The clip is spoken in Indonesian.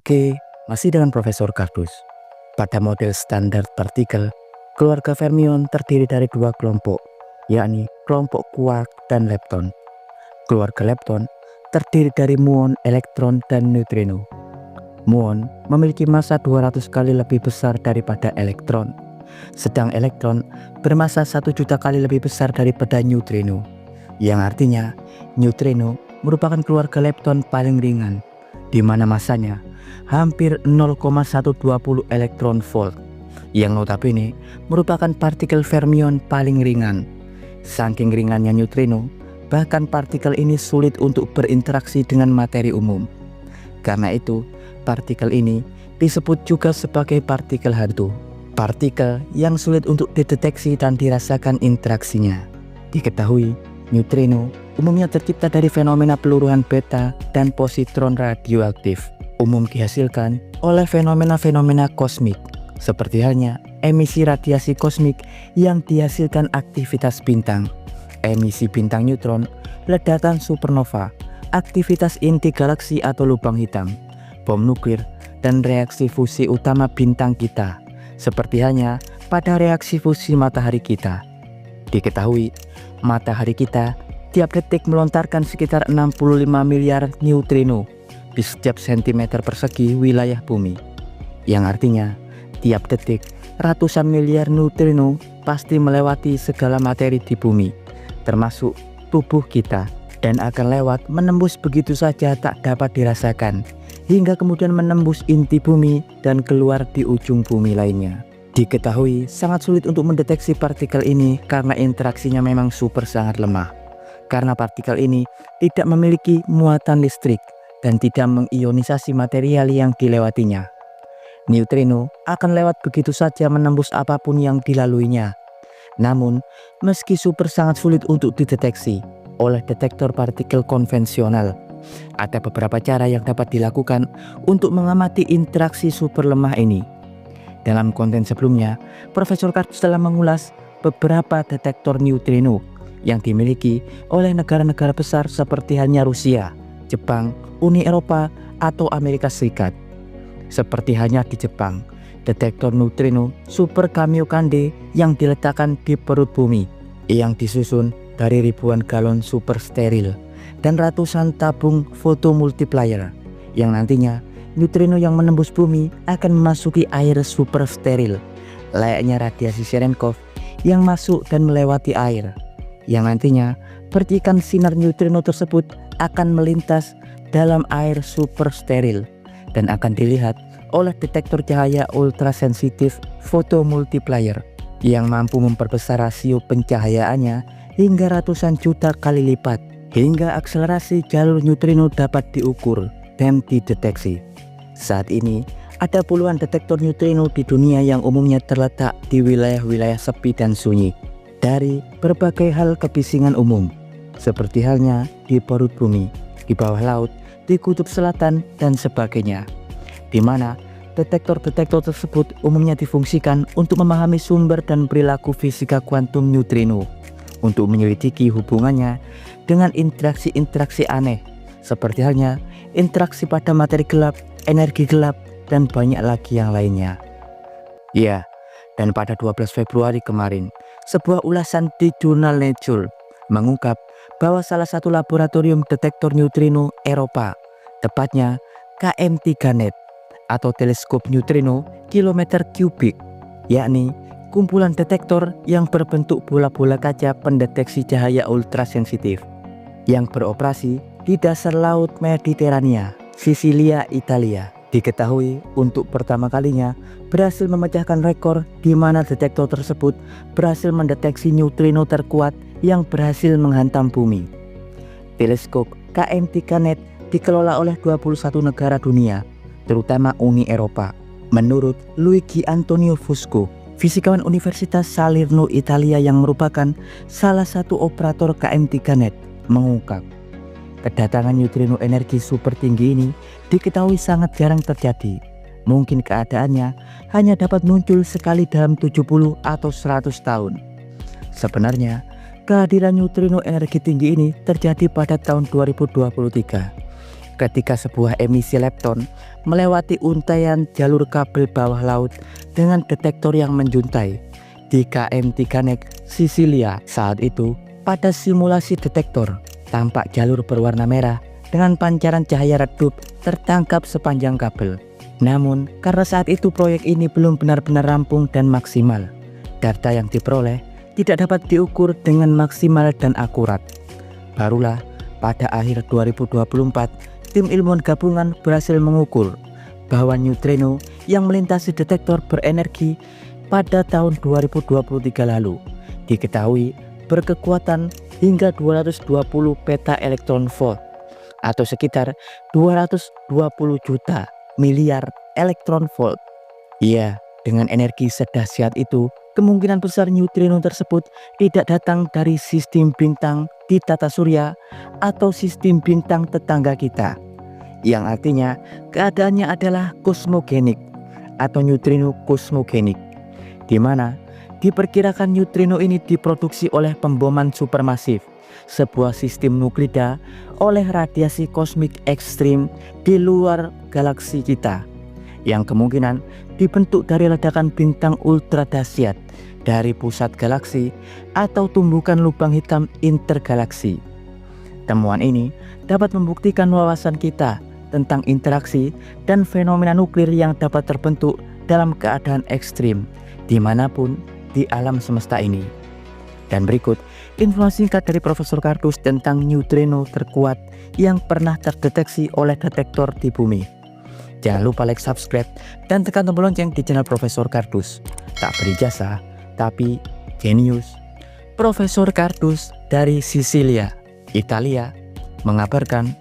Oke, masih dengan Profesor Kardus. Pada model standar partikel, keluarga fermion terdiri dari dua kelompok, yakni kelompok quark dan lepton. Keluarga lepton terdiri dari muon, elektron, dan neutrino. Muon memiliki massa 200 kali lebih besar daripada elektron, sedang elektron bermassa 1 juta kali lebih besar daripada neutrino, yang artinya neutrino merupakan keluarga lepton paling ringan, di mana massanya hampir 0,120 elektron volt, yang notabene merupakan partikel fermion paling ringan. Saking ringannya neutrino, bahkan partikel ini sulit untuk berinteraksi dengan materi umum. Karena itu, partikel ini disebut juga sebagai partikel hantu. Partikel yang sulit untuk dideteksi dan dirasakan interaksinya. Diketahui, neutrino umumnya tercipta dari fenomena peluruhan beta dan positron radioaktif, umum dihasilkan oleh fenomena-fenomena kosmik, seperti halnya emisi radiasi kosmik yang dihasilkan aktivitas bintang, emisi bintang neutron, ledakan supernova, aktivitas inti galaksi atau lubang hitam, bom nuklir, dan reaksi fusi utama bintang kita, seperti halnya pada reaksi fusi matahari kita. Diketahui, matahari kita tiap detik melontarkan sekitar 65 miliar neutrino di setiap sentimeter persegi wilayah bumi, yang artinya tiap detik ratusan miliar neutrino pasti melewati segala materi di bumi, termasuk tubuh kita, dan akan lewat menembus begitu saja tak dapat dirasakan, hingga kemudian menembus inti bumi dan keluar di ujung bumi lainnya. Diketahui sangat sulit untuk mendeteksi partikel ini karena interaksinya memang sangat lemah, karena partikel ini tidak memiliki muatan listrik dan tidak mengionisasi material yang dilewatinya. Neutrino akan lewat begitu saja menembus apapun yang dilaluinya. Namun, meski sangat sulit untuk dideteksi oleh detektor partikel konvensional, ada beberapa cara yang dapat dilakukan untuk mengamati interaksi super lemah ini. Dalam konten sebelumnya, Profesor Kardus telah mengulas beberapa detektor neutrino yang dimiliki oleh negara-negara besar seperti halnya Rusia, Jepang, Uni Eropa, atau Amerika Serikat. Seperti halnya di Jepang, detektor neutrino Super Kamiokande yang diletakkan di perut bumi, yang disusun dari ribuan galon super steril dan ratusan tabung fotomultiplier, yang nantinya neutrino yang menembus bumi akan memasuki air super steril, layaknya radiasi Cherenkov yang masuk dan melewati air, yang nantinya percikan sinar neutrino tersebut akan melintas dalam air super steril dan akan dilihat oleh detektor cahaya ultrasensitif fotomultiplier yang mampu memperbesar rasio pencahayaannya hingga ratusan juta kali lipat, hingga akselerasi jalur neutrino dapat diukur dan dideteksi. Saat ini ada puluhan detektor neutrino di dunia yang umumnya terletak di wilayah-wilayah sepi dan sunyi dari berbagai hal kebisingan umum, seperti halnya di perut bumi, di bawah laut, di kutub selatan, dan sebagainya, di mana detektor-detektor tersebut umumnya difungsikan untuk memahami sumber dan perilaku fisika kuantum neutrino, untuk menyelidiki hubungannya dengan interaksi-interaksi aneh, seperti halnya interaksi pada materi gelap, energi gelap, dan banyak lagi yang lainnya. Ya, dan pada 12 Februari kemarin, sebuah ulasan di jurnal Nature mengungkap bahwa salah satu laboratorium detektor neutrino Eropa, tepatnya KM3net atau teleskop neutrino kilometer kubik, yakni kumpulan detektor yang berbentuk bola-bola kaca pendeteksi cahaya ultrasensitif yang beroperasi di dasar laut Mediterania, Sisilia, Italia, diketahui untuk pertama kalinya berhasil memecahkan rekor di mana detektor tersebut berhasil mendeteksi neutrino terkuat yang berhasil menghantam bumi. Teleskop KM3net dikelola oleh 21 negara dunia, terutama Uni Eropa. Menurut Luigi Antonio Fusco, fisikawan Universitas Salerno Italia yang merupakan salah satu operator KM3net, mengungkap, kedatangan neutrino energi super tinggi ini diketahui sangat jarang terjadi. Mungkin keadaannya hanya dapat muncul sekali dalam 70 atau 100 tahun. Sebenarnya, kehadiran neutrino energi tinggi ini terjadi pada tahun 2023. ketika sebuah emisi lepton melewati untaian jalur kabel bawah laut dengan detektor yang menjuntai di KM Titanic, Sisilia. Saat itu, pada simulasi detektor, tampak jalur berwarna merah dengan pancaran cahaya redup tertangkap sepanjang kabel. Namun, karena saat itu proyek ini belum benar-benar rampung dan maksimal, data yang diperoleh tidak dapat diukur dengan maksimal dan akurat. Barulah pada akhir 2024, tim ilmuwan gabungan berhasil mengukur bahwa neutrino yang melintasi detektor berenergi pada tahun 2023 lalu diketahui berkekuatan hingga 220 peta elektron volt atau sekitar 220 juta miliar elektron volt. Iya, dengan energi sedahsyat itu, kemungkinan besar neutrino tersebut tidak datang dari sistem bintang di tata surya atau sistem bintang tetangga kita, yang artinya keadaannya adalah kosmogenik atau neutrino kosmogenik, di mana diperkirakan neutrino ini diproduksi oleh pemboman supermasif, sebuah sistem nuklida oleh radiasi kosmik ekstrim di luar galaksi kita, yang kemungkinan dibentuk dari ledakan bintang ultra dahsyat dari pusat galaksi atau tumbukan lubang hitam intergalaksi. Temuan ini dapat membuktikan wawasan kita tentang interaksi dan fenomena nuklir yang dapat terbentuk dalam keadaan ekstrim dimanapun di alam semesta ini. Dan berikut informasi singkat dari Profesor Kardus tentang neutrino terkuat yang pernah terdeteksi oleh detektor di bumi. Jangan lupa like, subscribe, dan tekan tombol lonceng di channel Profesor Kardus. Tak berijazah, tapi jenius. Profesor Kardus dari Sisilia, Italia, mengabarkan